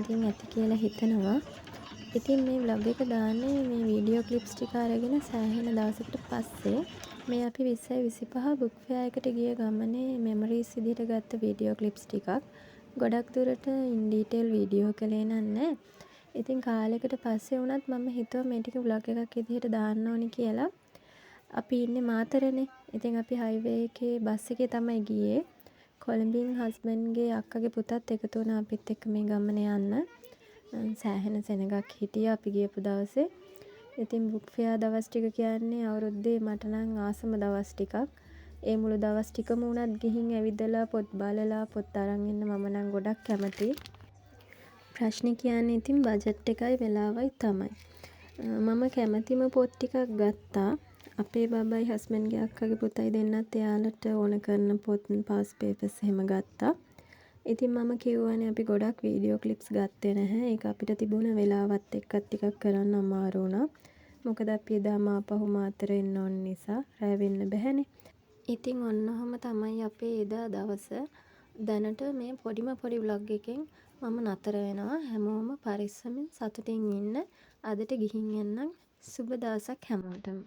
හොඳින් ඇති කියලා හිතනවා. ඉතින් මේ vlog එක දාන්නේ මේ වීඩියෝ ක්ලිප්ස් ටික අරගෙන සෑහෙන දවසකට පස්සේ. මේ අපි 20-25 බුක් ෆෙයා එකට ගිය ගමනේ මෙමරීස් විදිහට ගත්ත වීඩියෝ ක්ලිප්ස් ටිකක්. ගොඩක් දුරට ඉන් ඩීටේල් වීඩියෝ කළේ නෑ. ඉතින් කාලෙකට පස්සේ වුණත් මම හිතුවා මේ ටික vlog එකක් විදිහට දාන්න ඕනි කියලා. අපි ඉන්නේ මාතරනේ. ඉතින් අපි හයිවේ එකේ බස් එකේ තමයි ගියේ. කොළඹින් හස්බන්ඩ්ගේ අක්කගේ පුතත් එකතු වුණා අපිත් එක්ක මේ ගමන යන්න. සෑහෙන සෙනගක් හිටියා අපි ගියපු දවසේ. ඉතින් බුක් ෆෙයා දවස් ටික කියන්නේ අවුරුද්දේ මට නම් ආසම දවස් ටිකක්. ඒ මුළු දවස් ටිකම උනත් ගිහින් ඇවිදලා පොත් බලලා පොත් අරන් ඉන්න මම නම් ගොඩක් කැමතියි. ප්‍රශ්නේ කියන්නේ ඉතින් බජට් එකයි වෙලාවයි තමයි. මම කැමතිම පොත් ටිකක් ගත්තා. අපේ බබයි හස්බන්ඩ්ගේ අක්කගේ පුතයි දෙන්නත් එයාලට ඕන කරන පොත් පාස් පේපර්ස් එහෙම ගත්තා. ඉතින් මම කිව්වනේ අපි ගොඩක් වීඩියෝ ක්ලිප්ස් ගත්තේ නැහැ. ඒක අපිට තිබුණ වෙලාවත් එක්කත් ටිකක් කරන්න අමාරු වුණා. මොකද අපි එදාම ආපහු මාතර එන්න ඕන නිසා රැ වෙන්න බැහැනේ. ඉතින් ඔන්න ඔහම තමයි අපේ එදා දවස. දැනට මේ පොඩි vlog එකෙන් මම නතර වෙනවා. හැමෝම පරිස්සමෙන් සතුටින් ඉන්න. අදට ගිහින් එන්නම්. සුබ දවසක් හැමෝටම.